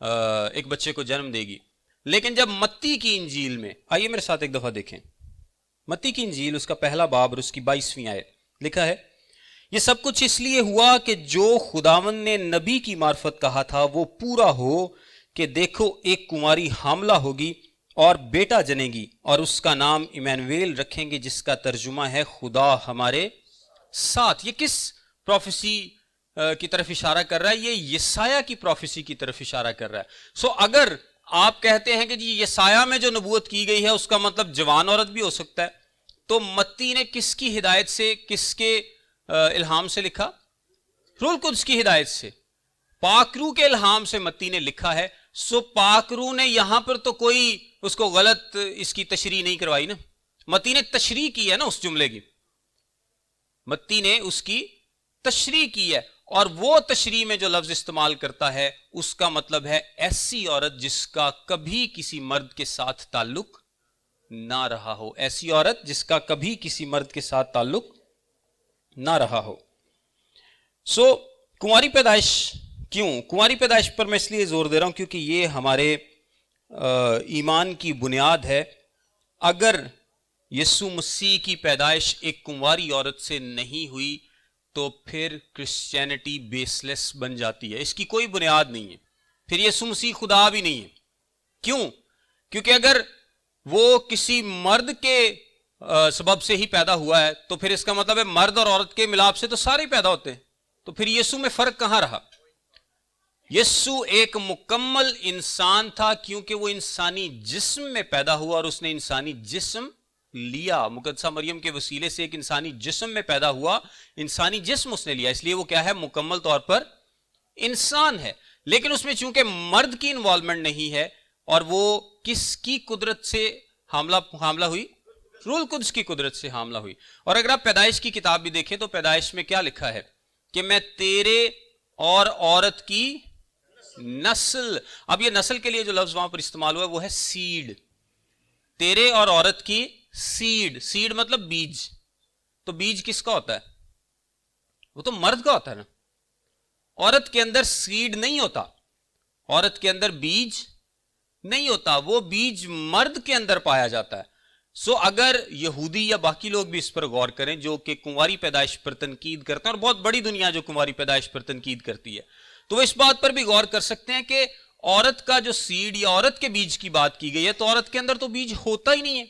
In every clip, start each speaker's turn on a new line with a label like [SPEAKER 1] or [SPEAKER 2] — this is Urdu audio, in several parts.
[SPEAKER 1] ایک بچے کو جنم دے گی. لیکن جب متی کی انجیل میں، آئیے میرے ساتھ ایک دفعہ دیکھیں، متی کی انجیل اس کا پہلا باب اور اس کی 22ویں آیت لکھا ہے، یہ سب کچھ اس لیے ہوا کہ جو خداوند نے نبی کی معرفت کہا تھا وہ پورا ہو کہ دیکھو ایک کنواری حاملہ ہوگی اور بیٹا جنے گی اور اس کا نام ایمانویل رکھیں گے، جس کا ترجمہ ہے خدا ہمارے ساتھ. یہ کس پروفیسی کی طرف اشارہ کر رہا ہے؟ یہ یسایہ کی پروفیسی کی طرف اشارہ کر رہا ہے. سو اگر آپ کہتے ہیں کہ جی یسایہ میں جو نبوت کی گئی ہے اس کا مطلب جوان عورت بھی ہو سکتا ہے، تو متی نے کس کی ہدایت سے، کس کے الہام سے لکھا؟ روح القدس کی ہدایت سے، پاک روح کے الہام سے متی نے لکھا ہے. سو پاک روح نے یہاں پر تو کوئی اس کو غلط اس کی تشریح نہیں کروائی نا، متی نے تشریح کی ہے نا اس جملے کی، متی نے اس کی تشریح کی ہے. اور وہ تشریح میں جو لفظ استعمال کرتا ہے اس کا مطلب ہے ایسی عورت جس کا کبھی کسی مرد کے ساتھ تعلق نہ رہا ہو، ایسی عورت جس کا کبھی کسی مرد کے ساتھ تعلق نہ رہا ہو. سو کنواری پیدائش کیوں؟ کنواری پیدائش پر میں اس لیے زور دے رہا ہوں کیونکہ یہ ہمارے ایمان کی بنیاد ہے. اگر یسوع مسیح کی پیدائش ایک کنواری عورت سے نہیں ہوئی تو پھر کرسچینٹی بیس لیس بن جاتی ہے، اس کی کوئی بنیاد نہیں ہے، پھر یسوع مسیح خدا بھی نہیں ہے. کیوں؟ کیونکہ اگر وہ کسی مرد کے سبب سے ہی پیدا ہوا ہے تو پھر اس کا مطلب ہے مرد اور عورت کے ملاپ سے تو سارے پیدا ہوتے ہیں، تو پھر یسوع میں فرق کہاں رہا؟ یسوع ایک مکمل انسان تھا کیونکہ وہ انسانی جسم میں پیدا ہوا اور اس نے انسانی جسم لیا. مقدسہ مریم کے وسیلے سے ایک انسانی جسم میں پیدا ہوا، انسانی جسم اس نے لیا، اس لیے وہ کیا ہے؟ مکمل طور پر انسان ہے. لیکن اس میں چونکہ مرد کی انوالومنٹ نہیں ہے، اور وہ کس کی قدرت سے حاملہ ہوئی؟ روح القدس کی قدرت سے حاملہ ہوئی. اور اگر آپ پیدائش کی کتاب بھی دیکھیں تو پیدائش میں کیا لکھا ہے کہ میں تیرے اور عورت کی نسل، اب یہ نسل کے لیے جو لفظ وہاں پر استعمال ہوا ہے وہ ہے سیڈ، تیرے اور عورت کی سیڈ. سیڈ مطلب بیج. تو بیج کس کا ہوتا ہے؟ وہ تو مرد کا ہوتا ہے نا. عورت کے اندر سیڈ نہیں ہوتا، عورت کے اندر بیج نہیں ہوتا، وہ بیج مرد کے اندر پایا جاتا ہے. سو اگر یہودی یا باقی لوگ بھی اس پر غور کریں جو کہ کنواری پیدائش پر تنقید کرتے ہیں، اور بہت بڑی دنیا جو کنواری پیدائش پر تنقید کرتی ہے، تو وہ اس بات پر بھی غور کر سکتے ہیں کہ عورت کا جو سیڈ یا عورت کے بیج کی بات کی گئی ہے تو عورت کے اندر تو بیج ہوتا ہی نہیں ہے.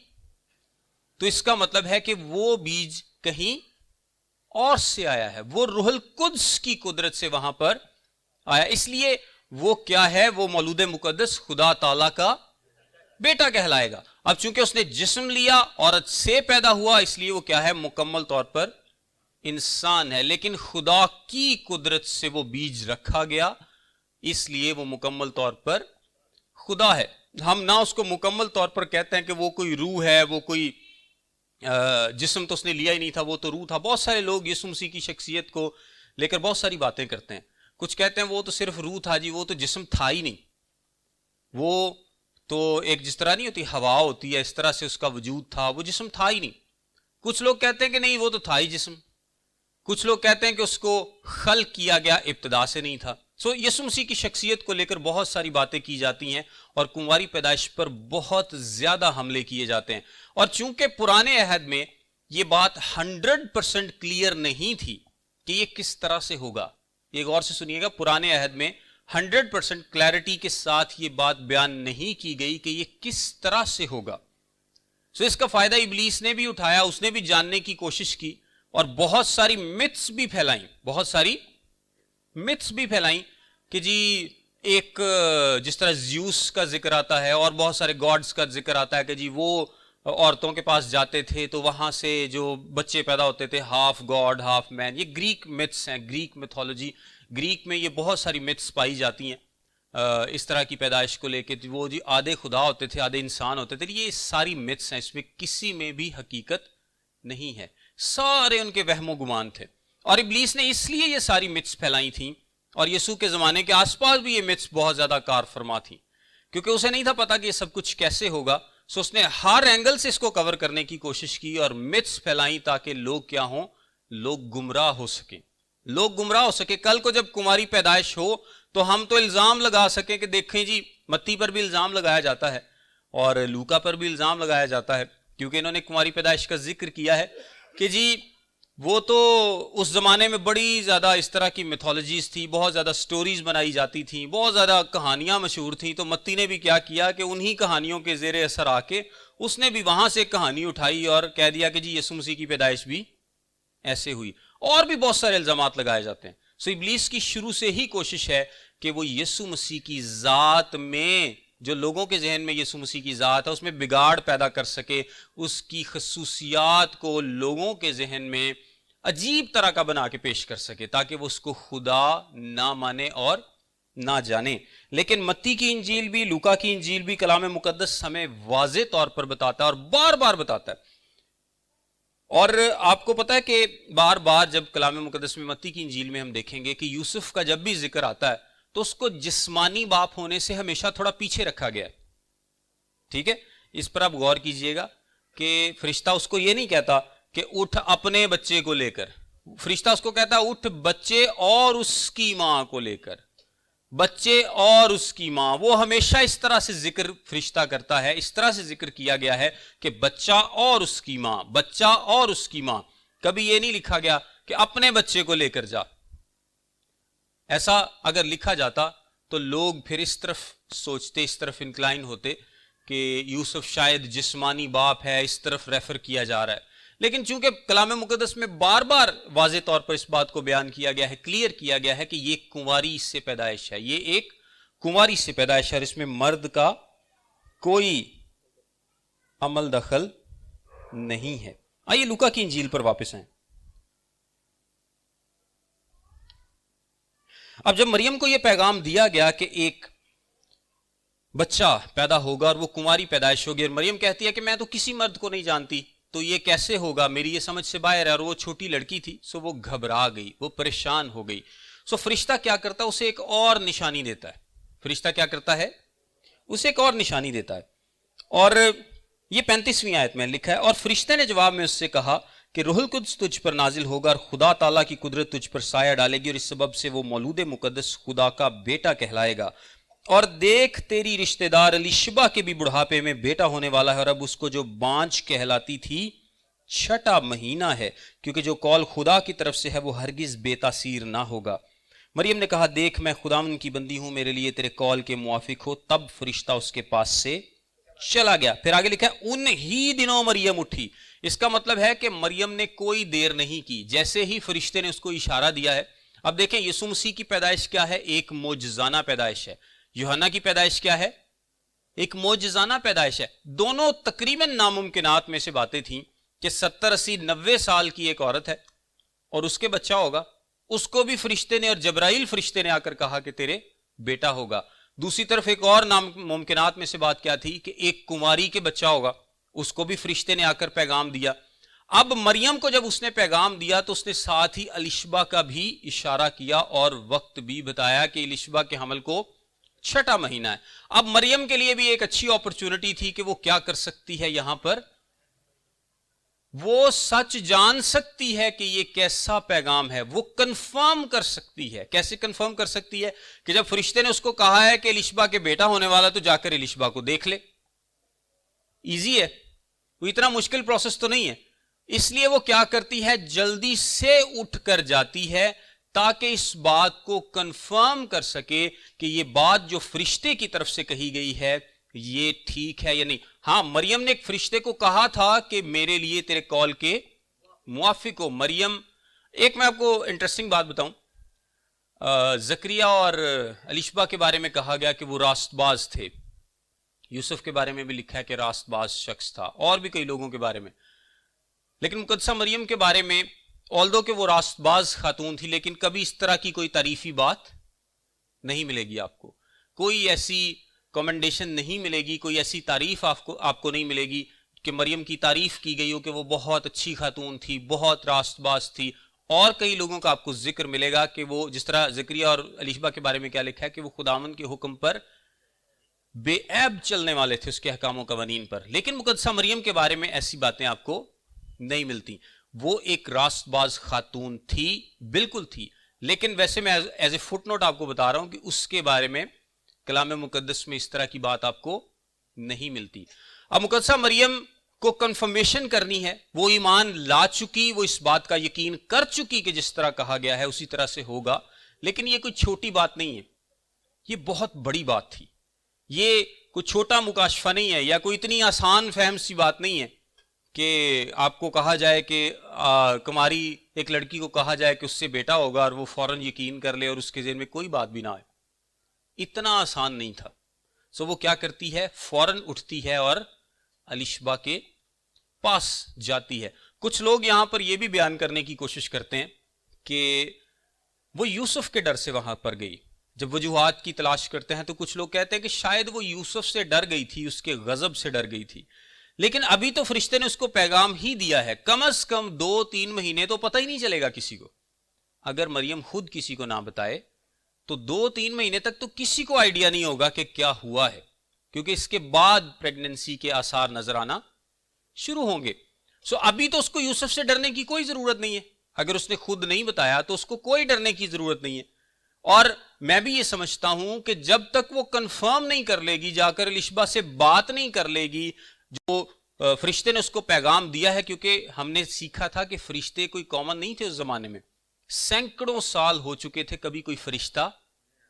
[SPEAKER 1] تو اس کا مطلب ہے کہ وہ بیج کہیں اور سے آیا ہے، وہ روح القدس کی قدرت سے وہاں پر آیا، اس لیے وہ کیا ہے؟ وہ مولود مقدس خدا تعالیٰ کا بیٹا کہلائے گا. اب چونکہ اس نے جسم لیا، عورت سے پیدا ہوا، اس لیے وہ کیا ہے؟ مکمل طور پر انسان ہے. لیکن خدا کی قدرت سے وہ بیج رکھا گیا، اس لیے وہ مکمل طور پر خدا ہے. ہم نہ اس کو مکمل طور پر کہتے ہیں کہ وہ کوئی روح ہے، وہ کوئی جسم تو اس نے لیا ہی نہیں تھا، وہ تو روح تھا. بہت سارے لوگ یسوع مسیح کی شخصیت کو لے کر بہت ساری باتیں کرتے ہیں. کچھ کہتے ہیں وہ تو صرف روح تھا، جی وہ تو جسم تھا ہی نہیں، وہ تو ایک جس طرح نہیں ہوتی ہوا ہوتی ہے اس طرح سے اس کا وجود تھا، وہ جسم تھا ہی نہیں. کچھ لوگ کہتے ہیں کہ نہیں وہ تو تھا ہی جسم. کچھ لوگ کہتے ہیں کہ اس کو خلق کیا گیا، ابتدا سے نہیں تھا. سو یسوع مسیح کی شخصیت کو لے کر بہت ساری باتیں کی جاتی ہیں اور کنواری پیدائش پر بہت زیادہ حملے کیے جاتے ہیں. اور چونکہ پرانے عہد میں یہ بات 100% کلیئر نہیں تھی کہ یہ کس طرح سے ہوگا، یہ غور سے سنیے گا، پرانے عہد میں 100% کلیئرٹی کے ساتھ یہ بات بیان نہیں کی گئی کہ یہ کس طرح سے ہوگا. سو اس کا فائدہ ابلیس نے بھی اٹھایا، اس نے بھی جاننے کی کوشش کی اور بہت ساری متس بھی پھیلائیں، بہت ساری متس بھی پھیلائیں کہ جی ایک جس طرح زیوس کا ذکر آتا ہے اور بہت سارے گاڈز کا ذکر آتا ہے کہ جی وہ عورتوں کے پاس جاتے تھے تو وہاں سے جو بچے پیدا ہوتے تھے ہاف گاڈ ہاف مین. یہ گریک متس ہیں، گریک میتھولوجی، گریک میں یہ بہت ساری متس پائی جاتی ہیں اس طرح کی پیدائش کو لے کے. وہ جی آدھے خدا ہوتے تھے، آدھے انسان ہوتے تھے. یہ ساری متس ہیں، اس میں کسی میں بھی حقیقت نہیں ہے، سارے ان کے وہم و گمان تھے. اور ابلیس نے اس لیے یہ ساری متس پھیلائی تھیں اور یسوع کے زمانے کے آس پاس بھی یہ متس بہت زیادہ کار فرما تھیں کیونکہ اسے نہیں تھا پتا کہ یہ سب کچھ کیسے ہوگا. سو اس نے ہر اینگل سے اس کو کور کرنے کی کوشش کی اور متس پھیلائیں تاکہ لوگ کیا ہوں؟ لوگ گمراہ ہو سکیں، لوگ گمراہ ہو سکے. کل کو جب کماری پیدائش ہو تو ہم تو الزام لگا سکیں کہ دیکھیں جی متی پر بھی الزام لگایا جاتا ہے اور لوکا پر بھی الزام لگایا جاتا ہے، کیونکہ انہوں نے کنواری پیدائش کا ذکر کیا ہے کہ جی وہ تو اس زمانے میں بڑی زیادہ اس طرح کی میتھولوجیز تھی، بہت زیادہ سٹوریز بنائی جاتی تھیں، بہت زیادہ کہانیاں مشہور تھیں، تو متی نے بھی کیا کیا کہ انہی کہانیوں کے زیر اثر آ کے اس نے بھی وہاں سے کہانی اٹھائی اور کہہ دیا کہ جی یسوع مسیح کی پیدائش بھی ایسے ہوئی۔ اور بھی بہت سارے الزامات لگائے جاتے ہیں۔ سو ابلیس کی شروع سے ہی کوشش ہے کہ وہ یسوع مسیح کی ذات میں، جو لوگوں کے ذہن میں یسوع مسیح کی ذات ہے، اس میں بگاڑ پیدا کر سکے، اس کی خصوصیات کو لوگوں کے ذہن میں عجیب طرح کا بنا کے پیش کر سکے تاکہ وہ اس کو خدا نہ مانے اور نہ جانے۔ لیکن متی کی انجیل بھی، لوکا کی انجیل بھی کلام مقدس ہمیں واضح طور پر بتاتا ہے اور بار بار بتاتا ہے۔ اور آپ کو پتا ہے کہ بار بار جب کلام مقدس میں متی کی انجیل میں ہم دیکھیں گے کہ یوسف کا جب بھی ذکر آتا ہے تو اس کو جسمانی باپ ہونے سے ہمیشہ تھوڑا پیچھے رکھا گیا ہے۔ ٹھیک ہے، اس پر آپ غور کیجئے گا کہ فرشتہ اس کو یہ نہیں کہتا کہ اٹھ اپنے بچے کو لے کر، فرشتہ اس کو کہتا اٹھ بچے اور اس کی ماں کو لے کر، بچے اور اس کی ماں۔ وہ ہمیشہ اس طرح سے ذکر فرشتہ کرتا ہے، اس طرح سے ذکر کیا گیا ہے کہ بچہ اور اس کی ماں، بچہ اور اس کی ماں۔ کبھی یہ نہیں لکھا گیا کہ اپنے بچے کو لے کر جا۔ ایسا اگر لکھا جاتا تو لوگ پھر اس طرف سوچتے، اس طرف انکلائن ہوتے کہ یوسف شاید جسمانی باپ ہے، اس طرف ریفر کیا جا رہا ہے۔ لیکن چونکہ کلام مقدس میں بار بار واضح طور پر اس بات کو بیان کیا گیا ہے، کلیئر کیا گیا ہے کہ یہ کنواری سے پیدائش ہے، یہ ایک کنواری سے پیدائش ہے اور اس میں مرد کا کوئی عمل دخل نہیں ہے۔ آئیے لوکا کی انجیل پر واپس آئیں۔ اب جب مریم کو یہ پیغام دیا گیا کہ ایک بچہ پیدا ہوگا اور وہ کنواری پیدائش ہوگی، اور مریم کہتی ہے کہ میں تو کسی مرد کو نہیں جانتی، تو یہ کیسے ہوگا، میری یہ سمجھ سے باہر ہے، اور وہ چھوٹی لڑکی تھی، سو وہ گھبرا گئی، وہ پریشان ہو گئی۔ سو فرشتہ کیا کرتا ہے، اسے ایک اور نشانی دیتا ہے۔ فرشتہ کیا کرتا ہے، اسے ایک اور نشانی دیتا ہے، اور یہ 35ویں آیت میں لکھا ہے، اور فرشتے نے جواب میں اس سے کہا کہ روح القدس تجھ پر نازل ہوگا اور خدا تعالیٰ کی قدرت تجھ پر سایہ ڈالے گی، اور اس سبب سے وہ مولود مقدس خدا کا بیٹا کہلائے گا۔ اور دیکھ تیری رشتہ دار الیشبا کے بھی بڑھاپے میں بیٹا ہونے والا ہے، اور اب اس کو جو بانجھ کہلاتی تھی 6واں مہینہ ہے، کیونکہ جو قول خدا کی طرف سے ہے وہ ہرگز بے تاثیر نہ ہوگا۔ مریم نے کہا دیکھ میں خداوند کی بندی ہوں، میرے لیے تیرے قول کے موافق ہو۔ تب فرشتہ اس کے پاس سے چلا گیا۔ پھر آگے لکھا ہے انہی دنوں مریم اٹھی۔ اس کا مطلب ہے کہ مریم نے کوئی دیر نہیں کی، جیسے ہی فرشتے نے اس کو اشارہ دیا ہے۔ اب دیکھیں یسوع مسیح کی پیدائش کیا ہے، ایک معجزانہ پیدائش ہے۔ یوحنا کی پیدائش کیا ہے، ایک معجزانہ پیدائش ہے۔ دونوں تقریباً ناممکنات میں سے باتیں تھیں کہ 70 80 90 سال کی ایک عورت ہے اور اس کے بچہ ہوگا، اس کو بھی فرشتے نے اور جبرائیل فرشتے نے آ کر کہا کہ تیرے بیٹا ہوگا۔ دوسری طرف ایک اور ناممکنات میں سے بات کیا تھی کہ ایک کنواری کے بچہ ہوگا، اس کو بھی فرشتے نے آ کر پیغام دیا۔ اب مریم کو جب اس نے پیغام دیا تو اس نے ساتھ ہی الیشبا کا بھی اشارہ کیا اور وقت بھی بتایا کہ الیشبا کے حمل کو 6واں مہینہ ہے۔ اب مریم کے لیے بھی ایک اچھی اپرچونٹی تھی کہ وہ کیا کر سکتی ہے، یہاں پر وہ سچ جان سکتی ہے کہ یہ کیسا پیغام ہے، وہ کنفرم کر سکتی ہے۔ کیسے کنفرم کر سکتی ہے کہ جب فرشتے نے اس کو کہا ہے کہ الیشبا کے بیٹا ہونے والا تو جا کر الیشبا کو دیکھ لے۔ ایزی ہے، وہ اتنا مشکل پروسیس تو نہیں ہے۔ اس لیے وہ کیا کرتی ہے، جلدی سے اٹھ کر جاتی ہے تاکہ اس بات کو کنفرم کر سکے کہ یہ بات جو فرشتے کی طرف سے کہی گئی ہے یہ ٹھیک ہے یا نہیں۔ ہاں مریم نے ایک فرشتے کو کہا تھا کہ میرے لیے تیرے قول کے موافق ہو۔ مریم، ایک میں آپ کو انٹرسٹنگ بات بتاؤں، زکریا اور الیشبا کے بارے میں کہا گیا کہ وہ راست باز تھے۔ یوسف کے بارے میں بھی لکھا ہے کہ راست باز شخص تھا، اور بھی کئی لوگوں کے بارے میں۔ لیکن مقدسہ مریم کے بارے میں although کہ وہ راست باز خاتون تھی، لیکن کبھی اس طرح کی کوئی تعریفی بات نہیں ملے گی آپ کو، کوئی ایسی کمنڈیشن نہیں ملے گی، کوئی ایسی تعریف آپ کو نہیں ملے گی کہ مریم کی تعریف کی گئی ہو کہ وہ بہت اچھی خاتون تھی، بہت راست باز تھی۔ اور کئی لوگوں کا آپ کو ذکر ملے گا کہ وہ، جس طرح زکریا اور الیشبا کے بارے میں کیا لکھا ہے کہ وہ خداوند کے حکم پر بے عیب چلنے والے تھے، اس کے احکام و قوانین پر۔ لیکن مقدسہ مریم کے بارے میں ایسی باتیں آپ کو نہیں ملتی۔ وہ ایک راست باز خاتون تھی، بالکل تھی، لیکن ویسے میں ایز اے فٹ نوٹ آپ کو بتا رہا ہوں کہ اس کے بارے میں کلام مقدس میں اس طرح کی بات آپ کو نہیں ملتی. اب مقدسہ مریم کو کنفرمیشن کرنی ہے، وہ ایمان لا چکی، وہ اس بات کا یقین کر چکی کہ جس طرح کہا گیا ہے اسی طرح سے ہوگا. لیکن یہ کوئی چھوٹی بات نہیں ہے، یہ بہت بڑی بات تھی. یہ کوئی چھوٹا مکاشفہ نہیں ہے یا کوئی اتنی آسان فہم سی بات نہیں ہے کہ آپ کو کہا جائے کہ کماری ایک لڑکی کو کہا جائے کہ اس سے بیٹا ہوگا اور وہ فوراً یقین کر لے اور اس کے ذہن میں کوئی بات بھی نہ آئے. اتنا آسان نہیں تھا. سو وہ کیا کرتی ہے؟ فوراً اٹھتی ہے اور الشبا کے پاس جاتی ہے. کچھ لوگ یہاں پر یہ بھی بیان کرنے کی کوشش کرتے ہیں کہ وہ یوسف کے ڈر سے وہاں پر گئی. جب وجوہات کی تلاش کرتے ہیں تو کچھ لوگ کہتے ہیں کہ شاید وہ یوسف سے ڈر گئی تھی، اس کے غضب سے ڈر گئی تھی. لیکن ابھی تو فرشتے نے اس کو پیغام ہی دیا ہے، کم از کم 2-3 مہینے تو پتہ ہی نہیں چلے گا کسی کو. اگر مریم خود کسی کو نہ بتائے تو 2-3 مہینے تک تو کسی کو آئیڈیا نہیں ہوگا کہ کیا ہوا ہے، کیونکہ اس کے بعد پریگننسی کے آثار نظر آنا شروع ہوں گے. سو ابھی تو اس کو یوسف سے ڈرنے کی کوئی ضرورت نہیں ہے. اگر اس نے خود نہیں بتایا تو اس کو کوئی ڈرنے کی ضرورت نہیں ہے. اور میں بھی یہ سمجھتا ہوں کہ جب تک وہ کنفرم نہیں کر لے گی، جا کر الشبا سے بات نہیں کر لے گی جو فرشتے نے اس کو پیغام دیا ہے، کیونکہ ہم نے سیکھا تھا کہ فرشتے کوئی کامن نہیں تھے اس زمانے میں، سینکڑوں سال ہو چکے تھے کبھی کوئی فرشتہ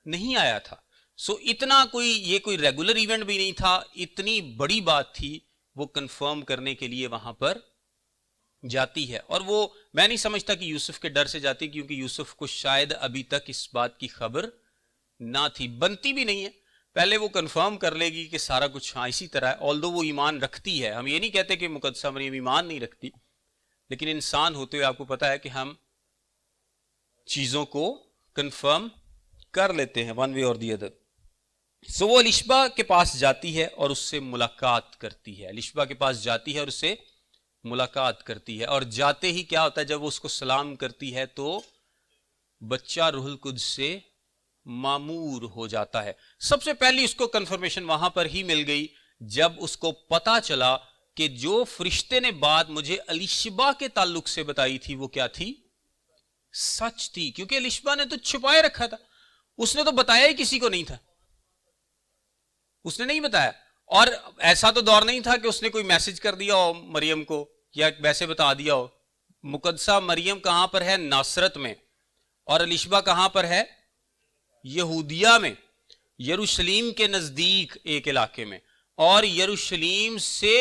[SPEAKER 1] نہیں آیا تھا. سو اتنا یہ کوئی ریگولر ایونٹ بھی نہیں تھا، اتنی بڑی بات تھی. وہ کنفرم کرنے کے لیے وہاں پر جاتی ہے. اور وہ میں نہیں سمجھتا کہ یوسف کے ڈر سے جاتی، کیونکہ یوسف کو شاید ابھی تک اس بات کی خبر نہ تھی، بنتی بھی نہیں ہے. پہلے وہ کنفرم کر لے گی کہ سارا کچھ ہاں اسی طرح ہے. آلدو وہ ایمان رکھتی ہے، ہم یہ نہیں کہتے کہ مقدسہ مریم ایمان نہیں رکھتی، لیکن انسان ہوتے ہوئے آپ کو پتا ہے کہ ہم چیزوں کو کنفرم کر لیتے ہیں ون وے اور دی ادر. سو وہ الشبا کے پاس جاتی ہے اور اس سے ملاقات کرتی ہے. الشبا کے پاس جاتی ہے اور اس سے ملاقات کرتی ہے. اور جاتے ہی کیا ہوتا ہے؟ جب وہ اس کو سلام کرتی ہے تو بچہ روح القدس سے معمور ہو جاتا ہے. سب سے پہلی اس کو کنفرمیشن وہاں پر ہی مل گئی جب اس کو پتا چلا کہ جو فرشتے نے بات مجھے الشبا کے تعلق سے بتائی تھی وہ کیا تھی؟ سچ تھی. کیونکہ الشبا نے تو چھپائے رکھا تھا، اس نے تو بتایا ہی کسی کو نہیں تھا، اس نے نہیں بتایا. اور ایسا تو دور نہیں تھا کہ اس نے کوئی میسج کر دیا ہو مریم کو یا ویسے بتا دیا ہو. مقدسہ مریم کہاں پر ہے؟ ناصرت میں. اور الشبا کہاں پر ہے؟ یہودیہ میں، یروشلیم کے نزدیک ایک علاقے میں. اور یروشلیم سے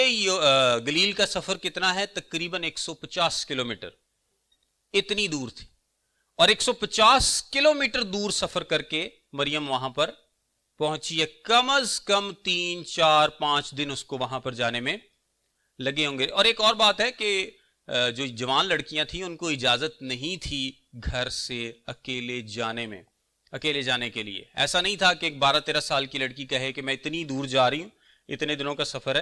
[SPEAKER 1] گلیل کا سفر کتنا ہے؟ تقریباً 150 کلومیٹر. اتنی دور تھی. اور 150 کلومیٹر دور سفر کر کے مریم وہاں پر پہنچی ہے. کم از کم 3-4-5 دن اس کو وہاں پر جانے میں لگے ہوں گے. اور ایک اور بات ہے کہ جو جوان لڑکیاں تھیں ان کو اجازت نہیں تھی گھر سے اکیلے جانے کے لیے. ایسا نہیں تھا کہ ایک 12-13 سال کی لڑکی کہے کہ میں اتنی دور جا رہی ہوں، اتنے دنوں کا سفر ہے،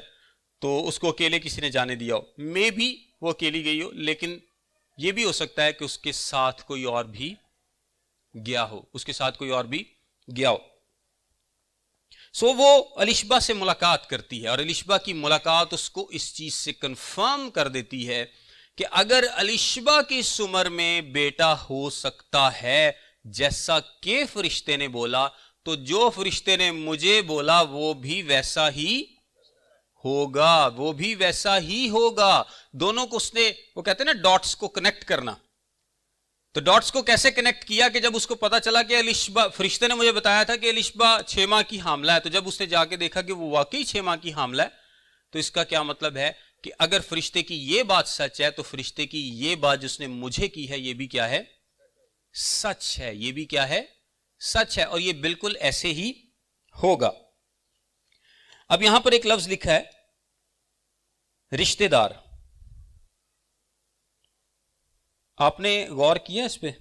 [SPEAKER 1] تو اس کو اکیلے کسی نے جانے دیا ہو. میں بھی وہ اکیلی گئی ہو، لیکن یہ بھی ہو سکتا ہے کہ اس کے ساتھ کوئی اور بھی گیا ہو. سو وہ الشبا سے ملاقات کرتی ہے اور الشبا کی ملاقات اس کو اس چیز سے کنفرم کر دیتی ہے کہ اگر الشبا کی اس عمر میں بیٹا ہو سکتا ہے جیسا کہ فرشتے نے بولا، تو جو فرشتے نے مجھے بولا وہ بھی ویسا ہی ہوگا. دونوں کو اس نے، وہ کہتے ہیں نا ڈاٹس کو کنیکٹ کرنا، تو ڈاٹس کو کیسے کنیکٹ کیا کہ جب اس کو پتا چلا کہ الشبا، فرشتے نے مجھے بتایا تھا کہ الشبا 6 ماہ کی حاملہ ہے، تو جب اس نے جا کے دیکھا کہ وہ واقعی 6 ماہ کی حاملہ ہے، تو اس کا کیا مطلب ہے کہ اگر فرشتے کی یہ بات سچ ہے تو فرشتے کی یہ بات جس نے مجھے کی ہے یہ بھی کیا ہے؟ سچ ہے. یہ بھی کیا ہے؟ سچ ہے. اور یہ بالکل ایسے ہی ہوگا. اب یہاں پر ایک لفظ لکھا ہے رشتے دار. آپ نے غور کیا اس پہ؟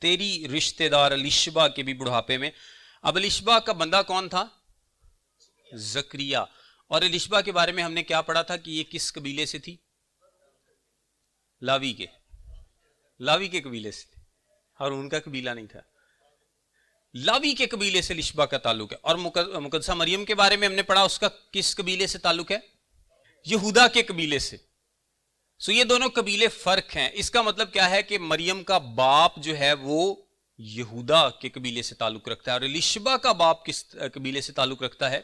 [SPEAKER 1] تیری رشتے دار الشبا کے بھی بڑھاپے میں. اب الشبا کا بندہ کون تھا؟ زکریا. اور الشبا کے بارے میں ہم نے کیا پڑھا تھا کہ یہ کس قبیلے سے تھی؟ لاوی کے قبیلے سے تھی. ہارون کا قبیلہ نہیں تھا، لاوی کے قبیلے سے الشبا کا تعلق ہے. اور مقدسہ مریم کے بارے میں ہم نے پڑھا، اس کا کس قبیلے سے تعلق ہے؟ یہودا کے قبیلے سے. سو یہ دونوں قبیلے فرق ہیں. اس کا مطلب کیا ہے کہ مریم کا باپ جو ہے وہ یہودا کے قبیلے سے تعلق رکھتا ہے اور الیشبا کا باپ کس قبیلے سے تعلق رکھتا ہے؟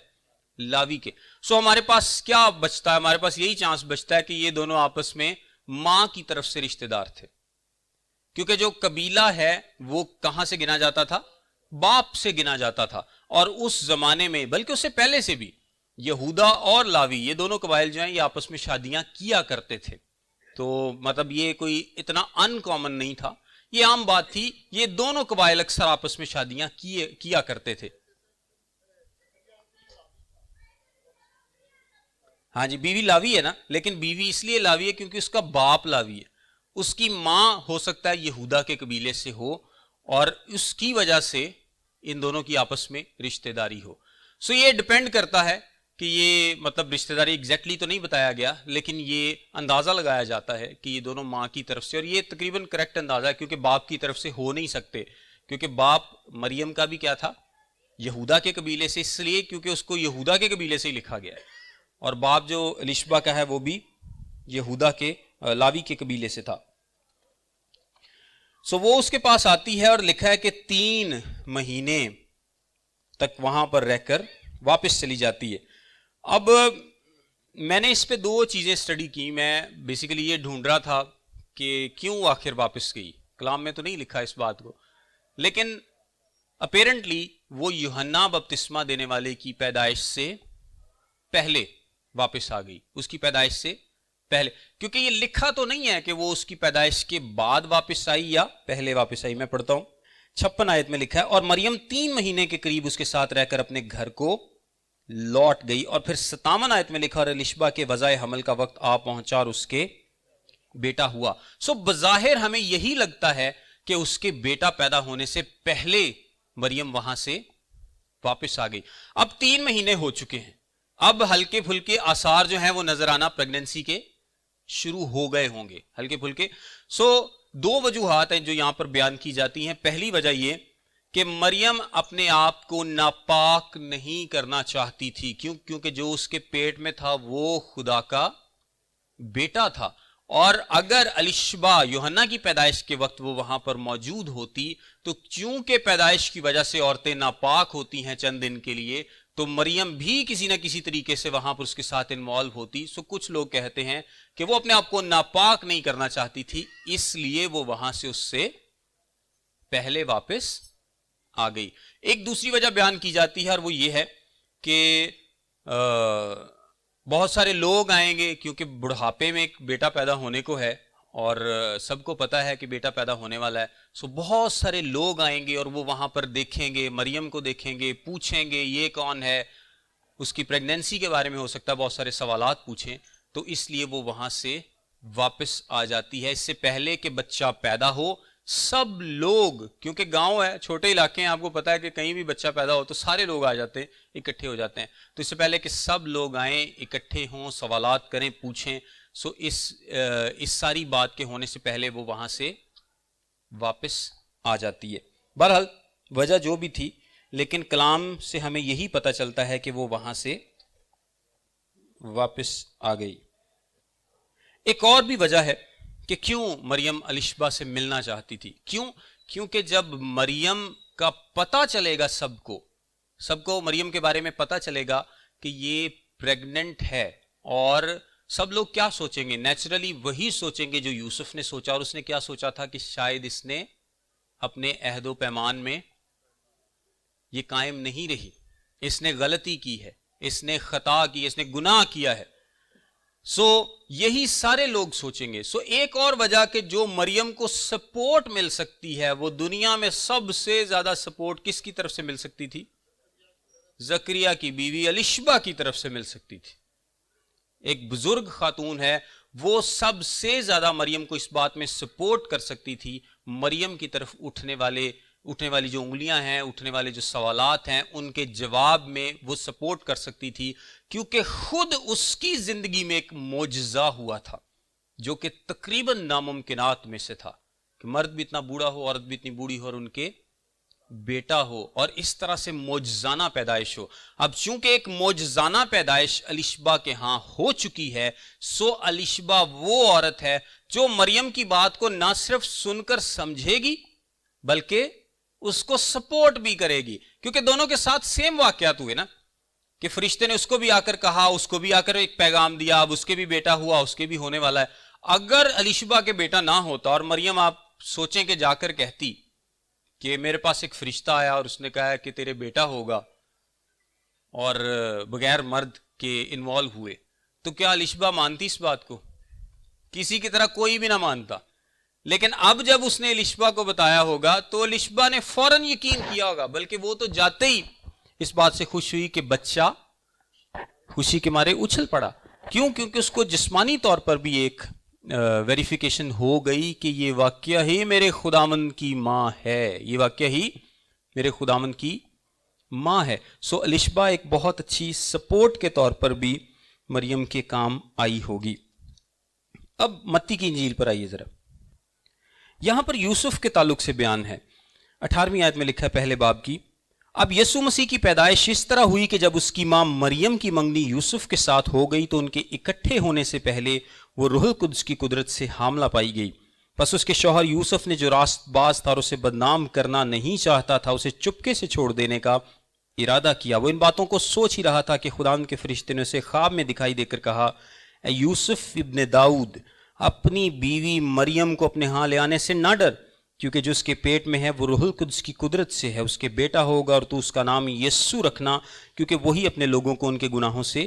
[SPEAKER 1] لاوی کے. سو ہمارے پاس کیا بچتا ہے؟ ہمارے پاس یہی چانس بچتا ہے کہ یہ دونوں آپس میں ماں کی طرف سے رشتہ دار تھے، کیونکہ جو قبیلہ ہے وہ کہاں سے گنا جاتا تھا؟ باپ سے گنا جاتا تھا. اور اس زمانے میں بلکہ اس سے پہلے سے بھی یہودا اور لاوی یہ دونوں قبائل جو ہیں یہ آپس میں شادیاں کیا کرتے تھے. تو مطلب یہ کوئی اتنا ان کامن نہیں تھا، یہ عام بات تھی. یہ دونوں قبائل اکثر آپس میں شادیاں کیا کرتے تھے. ہاں جی، بیوی لاوی ہے نا، لیکن بیوی اس لیے لاوی ہے کیونکہ اس کا باپ لاوی ہے. اس کی ماں ہو سکتا ہے یہودا کے قبیلے سے ہو اور اس کی وجہ سے ان دونوں کی آپس میں رشتہ داری ہو. سو یہ ڈپینڈ کرتا ہے کہ یہ مطلب رشتہ داری ایگزیکٹلی تو نہیں بتایا گیا، لیکن یہ اندازہ لگایا جاتا ہے کہ یہ دونوں ماں کی طرف سے، اور یہ تقریباً کریکٹ اندازہ ہے کیونکہ باپ کی طرف سے ہو نہیں سکتے، کیونکہ باپ مریم کا بھی کیا تھا؟ یہودا کے قبیلے سے، اس لیے کیونکہ اس کو یہودا کے قبیلے سے ہی لکھا گیا ہے. اور باپ جو الیشبا کا ہے وہ بھی یہودا کے لاوی کے قبیلے سے تھا. سو وہ اس کے پاس آتی ہے اور لکھا ہے کہ 3 مہینے تک وہاں پر رہ کر واپس چلی جاتی ہے. اب میں نے اس پہ 2 چیزیں سٹڈی کی. میں بیسیکلی یہ ڈھونڈ رہا تھا کہ کیوں آخر واپس گئی. کلام میں تو نہیں لکھا اس بات کو، لیکن اپیرنٹلی وہ یوحنا بپتسمہ دینے والے کی پیدائش سے پہلے واپس آ گئی، اس کی پیدائش سے پہلے، کیونکہ یہ لکھا تو نہیں ہے کہ وہ اس کی پیدائش کے بعد واپس آئی یا پہلے واپس آئی. میں پڑھتا ہوں 56 آیت میں لکھا ہے، اور مریم 3 مہینے کے قریب اس کے ساتھ رہ کر اپنے گھر کو لوٹ گئی. اور پھر 57 آیت میں لکھا، اور الیشبا کے وضع حمل کا وقت آ پہنچا اور اس کے بیٹا ہوا. سو بظاہر ہمیں یہی لگتا ہے کہ اس کے بیٹا پیدا ہونے سے پہلے مریم وہاں سے واپس آ گئی. اب 3 مہینے ہو چکے ہیں، اب ہلکے پھلکے آثار جو ہیں وہ نظر آنا پریگننسی کے شروع ہو گئے ہوں گے، ہلکے پھلکے. سو 2 وجوہات ہیں جو یہاں پر بیان کی جاتی ہیں. پہلی وجہ یہ کہ مریم اپنے آپ کو ناپاک نہیں کرنا چاہتی تھی. کیونکہ جو اس کے پیٹ میں تھا وہ خدا کا بیٹا تھا. اور اگر الیشبا یوحنا کی پیدائش کے وقت وہ وہاں پر موجود ہوتی تو چونکہ پیدائش کی وجہ سے عورتیں ناپاک ہوتی ہیں چند دن کے لیے، تو مریم بھی کسی نہ کسی طریقے سے وہاں پر اس کے ساتھ انوالو ہوتی. سو کچھ لوگ کہتے ہیں کہ وہ اپنے آپ کو ناپاک نہیں کرنا چاہتی تھی، اس لیے وہ وہاں سے اس سے پہلے واپس آ گئی. ایک دوسری وجہ بیان کی جاتی ہے اور وہ یہ ہے کہ بہت سارے لوگ آئیں گے، کیونکہ بڑھاپے میں ایک بیٹا پیدا ہونے کو ہے اور سب کو پتا ہے کہ بیٹا پیدا ہونے والا ہے. سو بہت سارے لوگ آئیں گے اور وہ وہاں پر دیکھیں گے، مریم کو دیکھیں گے، پوچھیں گے یہ کون ہے، اس کی پریگننسی کے بارے میں ہو سکتا ہے بہت سارے سوالات پوچھیں. تو اس لیے وہ وہاں سے واپس آ جاتی ہے. اس سے پہلے کہ بچہ پیدا ہو سب لوگ، کیونکہ گاؤں ہے، چھوٹے علاقے ہیں، آپ کو پتا ہے کہ کہیں بھی بچہ پیدا ہو تو سارے لوگ آ جاتے ہیں، اکٹھے ہو جاتے ہیں. تو اس سے پہلے کہ سب لوگ آئیں، اکٹھے ہوں، سوالات کریں، پوچھیں، سو اس ساری بات کے ہونے سے پہلے وہ وہاں سے واپس آ جاتی ہے. بہرحال وجہ جو بھی تھی، لیکن کلام سے ہمیں یہی پتہ چلتا ہے کہ وہ وہاں سے واپس آ گئی. ایک اور بھی وجہ ہے کہ کیوں مریم الیشبا سے ملنا چاہتی تھی. کیونکہ جب مریم کا پتہ چلے گا، سب کو مریم کے بارے میں پتہ چلے گا کہ یہ پریگننٹ ہے، اور سب لوگ کیا سوچیں گے؟ نیچرلی وہی سوچیں گے جو یوسف نے سوچا. اور اس نے کیا سوچا تھا کہ شاید اس نے اپنے عہد و پیمان میں یہ قائم نہیں رہی، اس نے غلطی کی ہے، اس نے خطا کی، اس نے گناہ کیا ہے. سو یہی سارے لوگ سوچیں گے. سو ایک اور وجہ کہ جو مریم کو سپورٹ مل سکتی ہے، وہ دنیا میں سب سے زیادہ سپورٹ کس کی طرف سے مل سکتی تھی؟ زکریا کی بیوی الیشبا کی طرف سے مل سکتی تھی. ایک بزرگ خاتون ہے، وہ سب سے زیادہ مریم کو اس بات میں سپورٹ کر سکتی تھی. مریم کی طرف اٹھنے والی جو انگلیاں ہیں، اٹھنے والے جو سوالات ہیں، ان کے جواب میں وہ سپورٹ کر سکتی تھی، کیونکہ خود اس کی زندگی میں ایک معجزہ ہوا تھا جو کہ تقریباً ناممکنات میں سے تھا، کہ مرد بھی اتنا بوڑھا ہو، عورت بھی اتنی بوڑھی ہو اور ان کے بیٹا ہو اور اس طرح سے معجزانہ پیدائش ہو. اب چونکہ ایک معجزانہ پیدائش الیشبا کے ہاں ہو چکی ہے، سو الیشبا وہ عورت ہے جو مریم کی بات کو نہ صرف سن کر سمجھے گی بلکہ اس کو سپورٹ بھی کرے گی، کیونکہ دونوں کے ساتھ سیم واقعات ہوئے نا، کہ فرشتے نے اس کو بھی آ کر کہا، اس کو بھی آ کر ایک پیغام دیا، اب اس کے بھی بیٹا ہوا، اس کے بھی ہونے والا ہے. اگر الیشبا کے بیٹا نہ ہوتا اور مریم آپ سوچیں کہ جا کر کہتی کہ میرے پاس ایک فرشتہ آیا اور اس نے کہا کہ تیرے بیٹا ہوگا اور بغیر مرد کے انوالو ہوئے، تو کیا الیشبا مانتی اس بات کو؟ کسی کی طرح کوئی بھی نہ مانتا. لیکن اب جب اس نے الیشبا کو بتایا ہوگا تو الیشبا نے فوراً یقین کیا ہوگا، بلکہ وہ تو جاتے ہی اس بات سے خوش ہوئی کہ بچہ خوشی کے مارے اچھل پڑا. کیوں؟ کیونکہ اس کو جسمانی طور پر بھی ایک ویریفیکیشن ہو گئی کہ یہ واقعہ ہی میرے خداوند کی ماں ہے، یہ واقعہ ہی میرے خداوند کی ماں ہے. سو الیشبا ایک بہت اچھی سپورٹ کے طور پر بھی مریم کے کام آئی ہوگی. اب متی کی انجیل پر آئیے ذرا. یہاں پر یوسف کے تعلق سے بیان ہے. 18ویں آیت میں لکھا ہے پہلے باب کی، اب یسوع مسیح کی پیدائش اس طرح ہوئی کہ جب اس کی ماں مریم کی منگنی یوسف کے ساتھ ہو گئی تو ان کے اکٹھے ہونے سے پہلے وہ روح القدس کی قدرت سے حاملہ پائی گئی. پس اس کے شوہر یوسف نے جو راست باز تھا اور اسے بدنام کرنا نہیں چاہتا تھا، اسے چپکے سے چھوڑ دینے کا ارادہ کیا. وہ ان باتوں کو سوچ ہی رہا تھا کہ خداوند کے فرشتے نے اسے خواب میں دکھائی دے کر کہا، اے یوسف ابن داؤد، اپنی بیوی مریم کو اپنے ہاں لے آنے سے نہ ڈر، کیونکہ جو اس کے پیٹ میں ہے وہ روح القدس کی قدرت سے ہے. اس کے بیٹا ہوگا اور تو اس کا نام یسوع رکھنا، کیونکہ وہی اپنے لوگوں کو ان کے گناہوں سے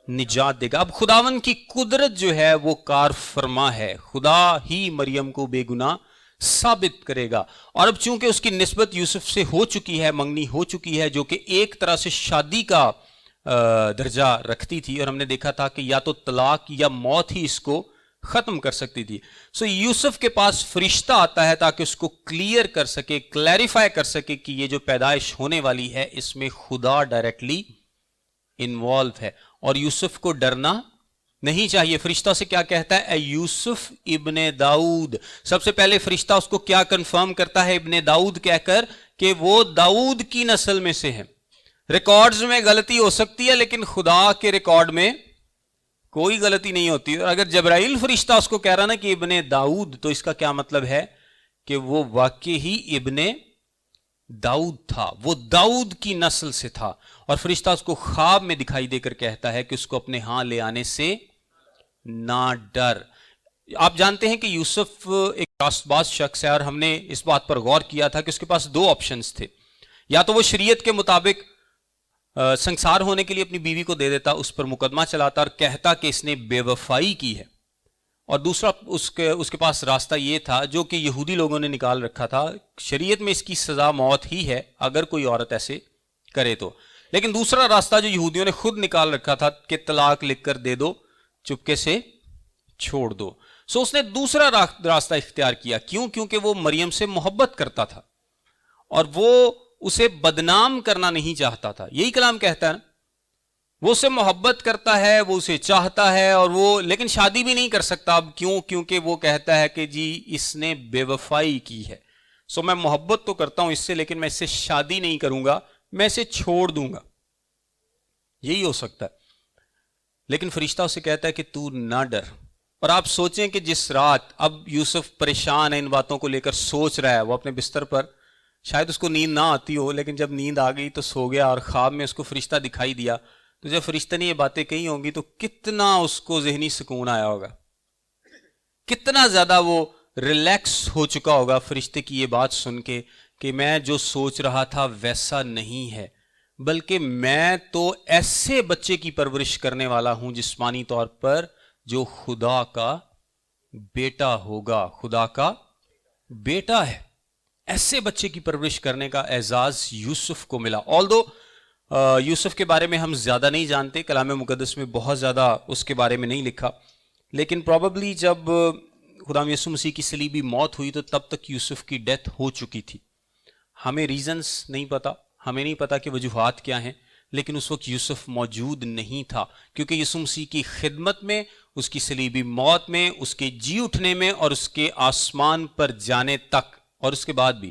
[SPEAKER 1] نجات دے گا. اب خداوند کی قدرت جو ہے وہ کار فرما ہے، خدا ہی مریم کو بے گناہ ثابت کرے گا. اور اب چونکہ اس کی نسبت یوسف سے ہو چکی ہے، منگنی ہو چکی ہے، جو کہ ایک طرح سے شادی کا درجہ رکھتی تھی، اور ہم نے دیکھا تھا کہ یا تو طلاق یا موت ہی اس کو ختم کر سکتی تھی. سو یوسف کے پاس فرشتہ آتا ہے تاکہ اس کو کلیئر کر سکے، کلیریفائی کر سکے کہ یہ جو پیدائش ہونے والی ہے اس میں خدا ڈائریکٹلی انوالو ہے، اور یوسف کو ڈرنا نہیں چاہیے. فرشتہ سے کیا کہتا ہے؟ اے یوسف ابن داؤد. سب سے پہلے فرشتہ اس کو کیا کنفرم کرتا ہے ابن داؤد کہہ کر؟ کہ وہ داؤد کی نسل میں سے ہے. ریکارڈز میں غلطی ہو سکتی ہے لیکن خدا کے ریکارڈ میں کوئی غلطی نہیں ہوتی. اور اگر جبرائیل فرشتہ اس کو کہہ رہا نا کہ ابن داؤد، تو اس کا کیا مطلب ہے؟ کہ وہ واقعی ہی ابن داؤد تھا، وہ داؤد کی نسل سے تھا. اور فرشتہ اس کو خواب میں دکھائی دے کر کہتا ہے کہ اس کو اپنے ہاں لے آنے سے نہ ڈر. آپ جانتے ہیں کہ یوسف ایک راست باز شخص ہے، اور ہم نے اس بات پر غور کیا تھا کہ اس کے پاس دو آپشنز تھے. یا تو وہ شریعت کے مطابق سنسار ہونے کے لیے اپنی بیوی کو دے دیتا، اس پر مقدمہ چلاتا اور کہتا کہ اس نے بے وفائی کی ہے، اور دوسرا اس کے پاس راستہ یہ تھا جو کہ یہودی لوگوں نے نکال رکھا تھا، شریعت میں اس کی سزا موت ہی ہے اگر کوئی عورت ایسے کرے تو. لیکن دوسرا راستہ جو یہودیوں نے خود نکال رکھا تھا کہ طلاق لکھ کر دے دو، چپکے سے چھوڑ دو. سو اس نے دوسرا راستہ اختیار کیا. کیوں؟ کیونکہ وہ مریم سے محبت کرتا تھا اور وہ اسے بدنام کرنا نہیں چاہتا تھا. یہی کلام کہتا ہے نا، وہ اسے محبت کرتا ہے، وہ اسے چاہتا ہے، اور وہ لیکن شادی بھی نہیں کر سکتا. اب کیوں؟ کیونکہ وہ کہتا ہے کہ جی اس نے بے وفائی کی ہے. سو میں محبت تو کرتا ہوں اس سے، لیکن میں اس سے شادی نہیں کروں گا، میں اسے چھوڑ دوں گا. یہی ہو سکتا ہے. لیکن فرشتہ اسے کہتا ہے کہ تو نہ ڈر. اور آپ سوچیں کہ جس رات اب یوسف پریشان ہے، ان باتوں کو لے کر سوچ رہا ہے، وہ اپنے بستر پر، شاید اس کو نیند نہ آتی ہو، لیکن جب نیند آ گئی تو سو گیا، اور خواب میں اس کو فرشتہ دکھائی دیا. تو جب فرشتہ نے یہ باتیں کہی ہوں گی تو کتنا اس کو ذہنی سکون آیا ہوگا، کتنا زیادہ وہ ریلیکس ہو چکا ہوگا فرشتے کی یہ بات سن کے کہ میں جو سوچ رہا تھا ویسا نہیں ہے، بلکہ میں تو ایسے بچے کی پرورش کرنے والا ہوں جسمانی طور پر جو خدا کا بیٹا ہوگا، خدا کا بیٹا ہے. ایسے بچے کی پرورش کرنے کا اعزاز یوسف کو ملا. آلدو یوسف کے بارے میں ہم زیادہ نہیں جانتے، کلام مقدس میں بہت زیادہ اس کے بارے میں نہیں لکھا، لیکن پروبیبلی جب خدا یسوع مسیح کی صلیبی موت ہوئی تو تب تک یوسف کی ڈیتھ ہو چکی تھی. ہمیں ریزنز نہیں پتا، ہمیں نہیں پتا کہ وجوہات کیا ہیں، لیکن اس وقت یوسف موجود نہیں تھا، کیونکہ یسوع مسیح کی خدمت میں، اس کی صلیبی موت میں، اس کے جی اٹھنے میں اور اس کے آسمان پر جانے تک اور اس کے بعد بھی